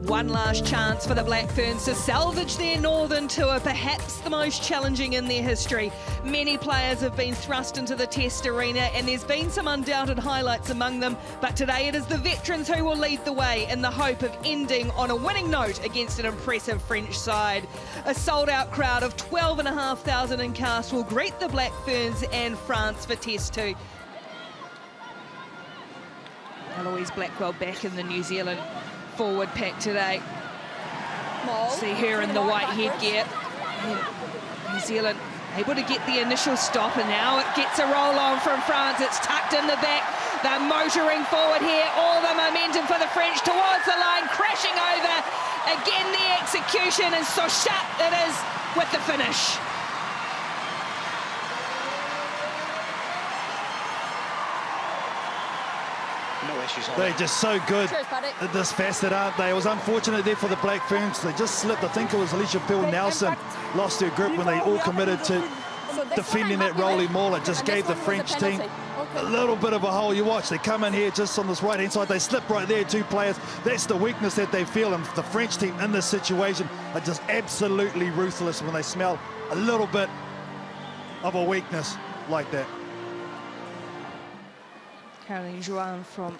One last chance for the Black Ferns to salvage their Northern Tour, perhaps the most challenging in their history. Many players have been thrust into the Test arena and there's been some undoubted highlights among them, but today it is the veterans who will lead the way in the hope of ending on a winning note against an impressive French side. A sold-out crowd of 12,500 in Castres will greet the Black Ferns and France for Test 2. Eloise Blackwell back in the New Zealand forward pack today. See her in the white headgear. New Zealand able to get the initial stop, and now it gets a roll on from France. It's tucked in the back. They're motoring forward here. All the momentum for the French towards the line, crashing over. Again, the execution, and Sochat it is with the finish. No issues on They're it. just so good at this facet, aren't they? It was unfortunate there for the Black Ferns. They just slipped. I think it was Alicia Pill-Nelson lost her grip when they all committed to defending that rolling maul. It just gave the French team a little bit of a hole. You watch, they come in here just on this right-hand side. They slip right there, two players. That's the weakness that they feel, and the French team in this situation are just absolutely ruthless when they smell a little bit of a weakness like that. Caroline Jouin from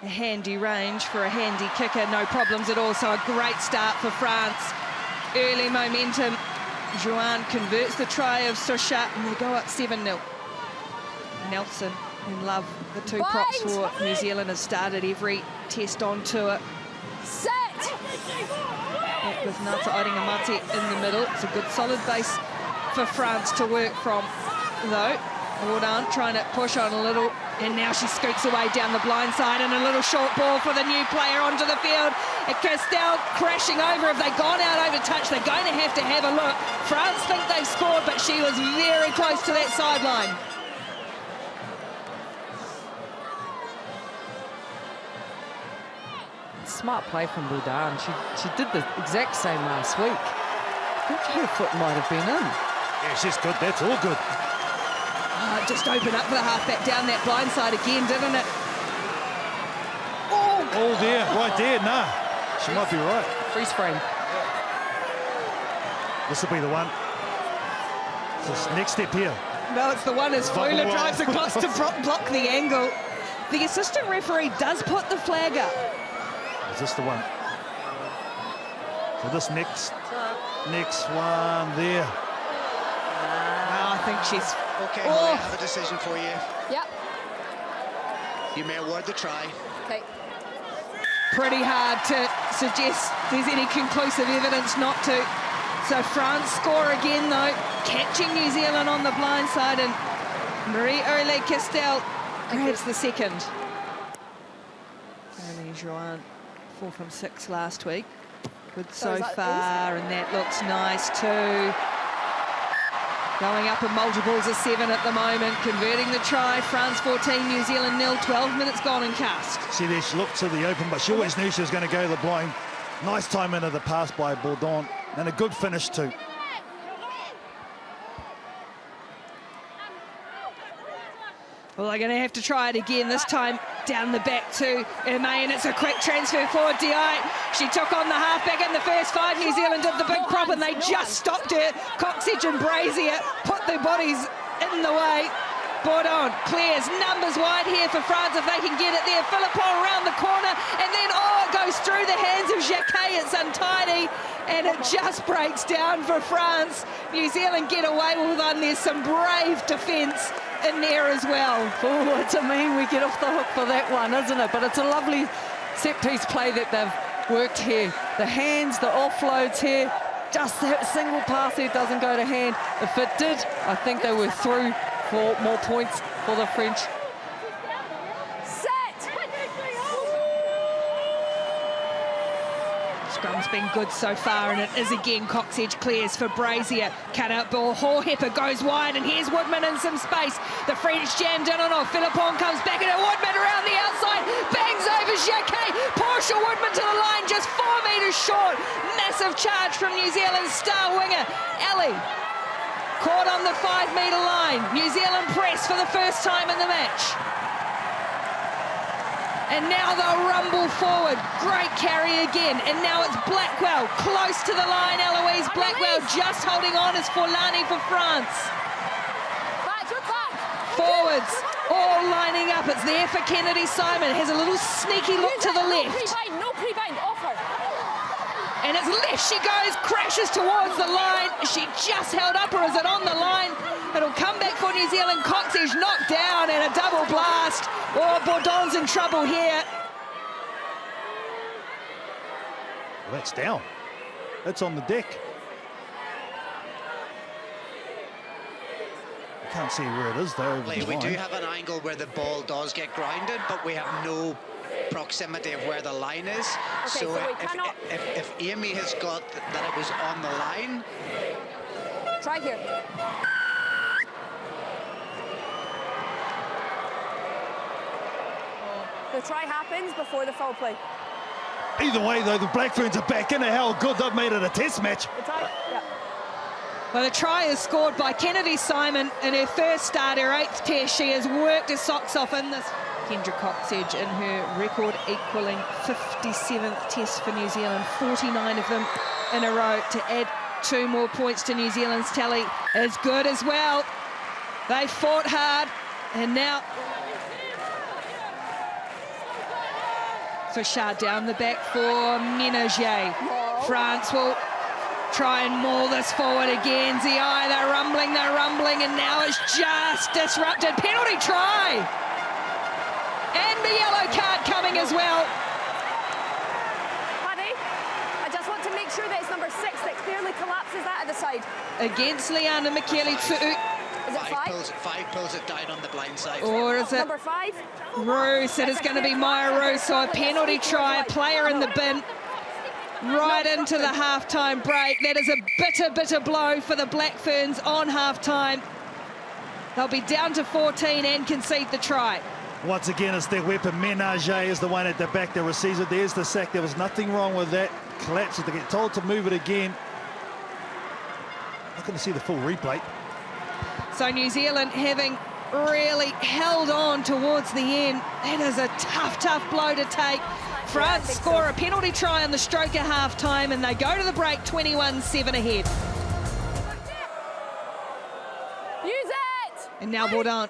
a handy range for a handy kicker, no problems at all. So a great start for France. Early momentum. Jouin converts the try of Sochat and they go up 7-0. Nelson and Love, the two props for New Zealand, have started every test on tour. Set! Back with Nata Oringamate in the middle. It's a good solid base for France to work from, though. Wardan trying to push on a little, and now she scoots away down the blind side, and a little short ball for the new player onto the field. And Castres crashing over. If they've gone out over touch, they're going to have a look. France think they've scored, but she was very close to that sideline. Smart play from Wardan. She did the exact same last week. I think her foot might have been in. Yeah, she's good. That's all good. Just open up for the halfback down that blind side again, didn't it? Oh, there, right there. Nah, she might be right. Freeze frame. This will be the one. This next step here. No, it's the one as Fuller drives across to block the angle. The assistant referee does put the flag up. Is this the one? So this next one there. I think she's... Okay, well, I have a decision for you. Yep. You may award the try. Okay. Pretty hard to suggest there's any conclusive evidence not to. So France score again, though, catching New Zealand on the blind side, and Marie-Ole Castres grabs the second. Caroline Jouin, 4 from 6 last week. Good so far, and that looks nice too. Going up in multiples of 7 at the moment, converting the try. France 14, New Zealand 0, 12 minutes gone in Castres. See there, she looked to the open, but she always knew she was going to go to the blind. Nice time into the pass by Bourdon, and a good finish too. Well, they're going to have to try it again, this time down the back to Hermé, and it's a quick transfer forward. Di, she took on the halfback in the first 5. New Zealand did the big prop, and they just stopped her. Coxedge and Brazier put their bodies in the way. Bourdon clears, numbers wide here for France if they can get it there. Philippon around the corner, and then, it goes through the hands of Jacquet. It's untidy, and it just breaks down for France. New Zealand get away with one. There's some brave defence in there as well. Oh, it's a mean we get off the hook for that one, isn't it? But it's a lovely set-piece play that they've worked here. The hands, the offloads here, just that single pass there doesn't go to hand. If it did, I think they were through for more points for the French. Scrum's been good so far, and it is again. Coxedge clears for Brazier. Cut out ball. Horhepper goes wide, and here's Woodman in some space. The French jammed in on off. Philippon comes back, and Woodman around the outside. Bangs over Jacquet. Portia Woodman to the line, just 4 metres short. Massive charge from New Zealand's star winger, Ali. Caught on the 5-metre line. New Zealand press for the first time in the match. And now they'll rumble forward. Great carry again. And now it's Blackwell close to the line. Eloise Blackwell just holding on as Forlani for France. Forwards all lining up. It's there for Kennedy Simon. Has a little sneaky look to the left. No pre-bind, offer. And it's left she goes, crashes towards the line. She just held up, or is it on the line? It'll come back for New Zealand. Castres knocked down and a double blast. Oh, Bourdon's in trouble here. Well, that's down. That's on the deck. I can't see where it is though. Over the We do line. have an angle where the ball does get grounded, but we have no proximity of where the line is. Okay, so we cannot... if Amy has got that it was on the line... Try here. The try happens before the foul play. Either way though, the Black Ferns are back in. How good they've made it a test match. The try, yeah. Well, the try is scored by Kennedy Simon in her first start, her 8th test. She has worked her socks off in this. Kendra Coxedge in her record equalling 57th test for New Zealand, 49 of them in a row. To add 2 more points to New Zealand's tally is good as well. They fought hard, and now Sochard down the back for Ménager. France will try and maul this forward again. Zai, they're rumbling, and now it's just disrupted. Penalty try! And the yellow card coming as well. Paddy, I just want to make sure that it's number 6 that clearly collapses that at the side. Against Liana Michele Tu'u. Is it 5? Five pulls it down on the blind side. Or is it Number 5? Roos? It is going to be Maya Roos. So a penalty try, a player in the bin. Right into the half-time break. That is a bitter blow for the Black Ferns on half-time. They'll be down to 14 and concede the try. Once again, it's their weapon. Ménager is the one at the back that receives it. There's the sack. There was nothing wrong with that. Collapses. They get told to move it again. Not going to see the full replay. So New Zealand having really held on towards the end. That is a tough blow to take. France score a penalty try on the stroke at half-time, and they go to the break 21-7 ahead. Use it! And now Bourdon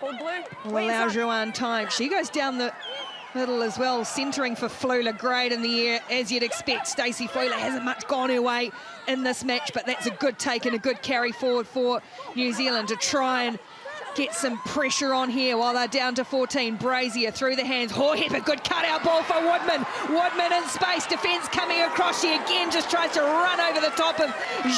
Hold blue. will allow Joanne time. She goes down the middle as well, centering for Flula. Great in the air, as you'd expect. Stacey Flula hasn't much gone her way in this match, but that's a good take and a good carry forward for New Zealand to try and get some pressure on here while they're down to 14. Brazier through the hands. Horhep, good cutout ball for Woodman. Woodman in space. Defence coming across. She again just tries to run over the top of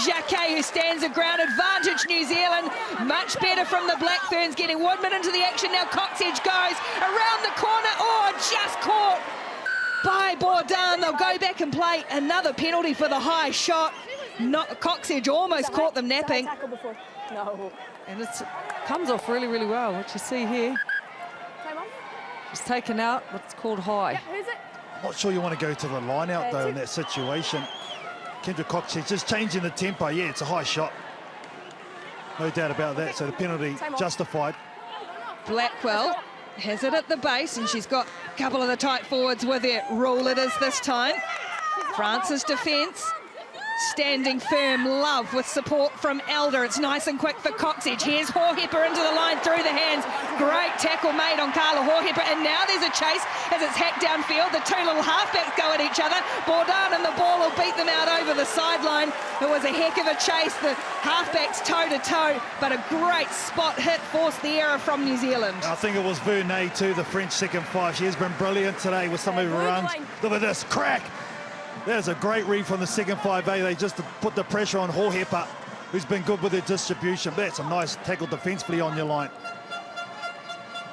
Jacquet, who stands a ground advantage. New Zealand much better from the Black Ferns, getting Woodman into the action. Now Coxedge goes around the corner. Oh, just caught by Bourdon. They'll go back and play another penalty for the high shot. Coxedge almost caught them napping. No. And it comes off really well, what you see here. Time on. She's taken out what's called high. Yeah, who's it? I'm not sure you want to go to the line out though in that situation. Kendra Coxedge just changing the tempo. Yeah, it's a high shot. No doubt about that. So the penalty justified. Blackwell has it at the base, and she's got a couple of the tight forwards with her. Rule it is this time. France's defence standing firm. Love with support from Elder. It's nice and quick for Coxedge. Here's Horhepper into the line through the hands. Great tackle made on Carla Horhepper, and now there's a chase as it's hacked downfield. The 2 little halfbacks go at each other. Bourdon and the ball will beat them out over the sideline. It was a heck of a chase. The halfbacks toe-to-toe, but a great spot hit forced the error from New Zealand. I think it was Vernet too, the French second 5. She has been brilliant today with some of her runs. Look at this, crack! There's a great read from the second 5A. They just put the pressure on Horhepper, who's been good with their distribution. That's a nice tackle defensively on your line.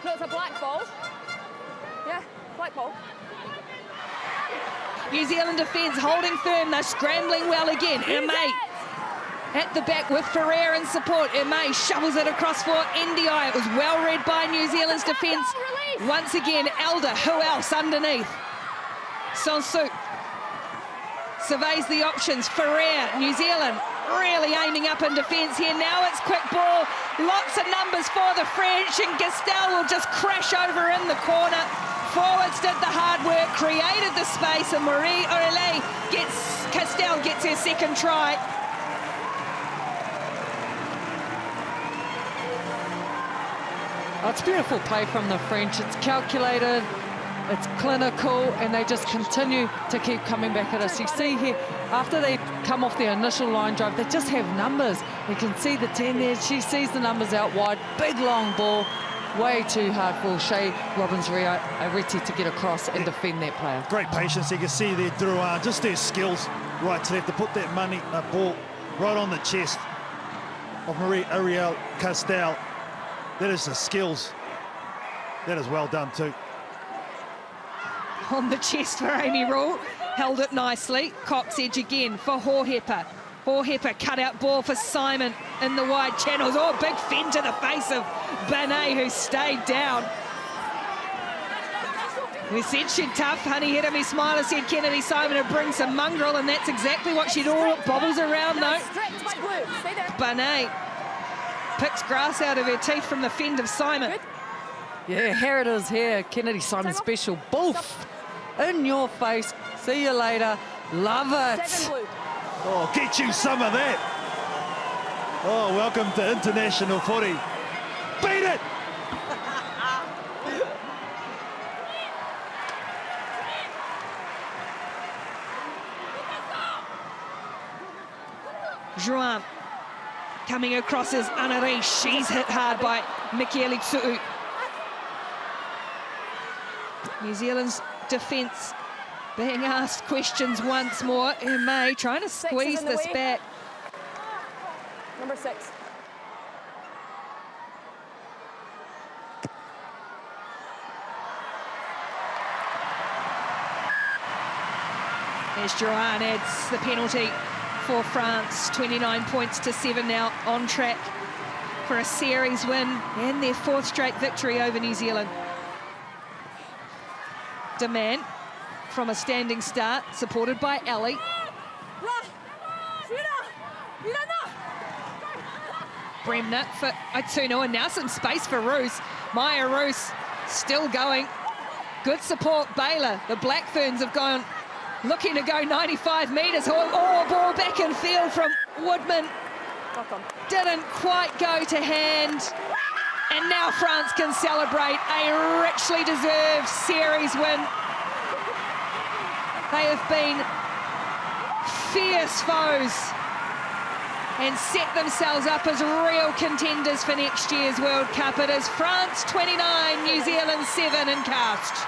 No, it's a black ball. Yeah, black ball. New Zealand defence holding firm. They're scrambling well again. Ermay at the back with Ferrer in support. Ermay shovels it across for NDI. It was well read by New Zealand's defence. Once again, Elder, who else underneath? Sansu surveys the options. Ferrer, New Zealand really aiming up in defence here. Now it's quick ball. Lots of numbers for the French, and Gastel will just crash over in the corner. forwards did the hard work, created the space, and Castres gets her second try. Oh, it's beautiful play from the French. It's calculated, it's clinical, and they just continue to keep coming back at us. You see here, after they come off their initial line drive, they just have numbers. You can see the 10 there. She sees the numbers out wide. Big, long ball. Way too hard for Shea Robbins-Areti to get across and defend that player. Great patience. You can see there, Drouin, just their skills right to left to put that ball right on the chest of Marie-Ariel Castres. That is the skills. That is well done too. On the chest for Amy Rule. Held it nicely. Cox edge again for Hohepa. Hohepa cut out ball for Simon in the wide channels. Oh, big fend to the face of Banet, who stayed down. We said she'd tough. Honey hit me smiler, said Kennedy Simon to bring some mongrel, and that's exactly what she'd all bobbles around though. Banet picks grass out of her teeth from the fend of Simon. Yeah, here it is here. Kennedy Simon special. Boof! In your face. See you later. Love it. Oh, get you some of that. Oh, welcome to international footy. Beat it! Juan coming across as Anari. She's hit hard by Mikieli Tsuu. New Zealand's defence being asked questions once more. May trying to squeeze this back. Number 6. As Joanne adds the penalty for France. 29 points to 7 now, on track for a series win and their 4th straight victory over New Zealand. Demand from a standing start, supported by Ellie. Bremner for Ituno, and now some space for Roos. Maya Roos still going. Good support, Baylor. The Black Ferns have gone, looking to go 95 metres. Oh, ball back in field from Woodman. Didn't quite go to hand. And now France can celebrate a richly deserved series win. They have been fierce foes and set themselves up as real contenders for next year's World Cup. It is France 29, New Zealand 7 in Castres.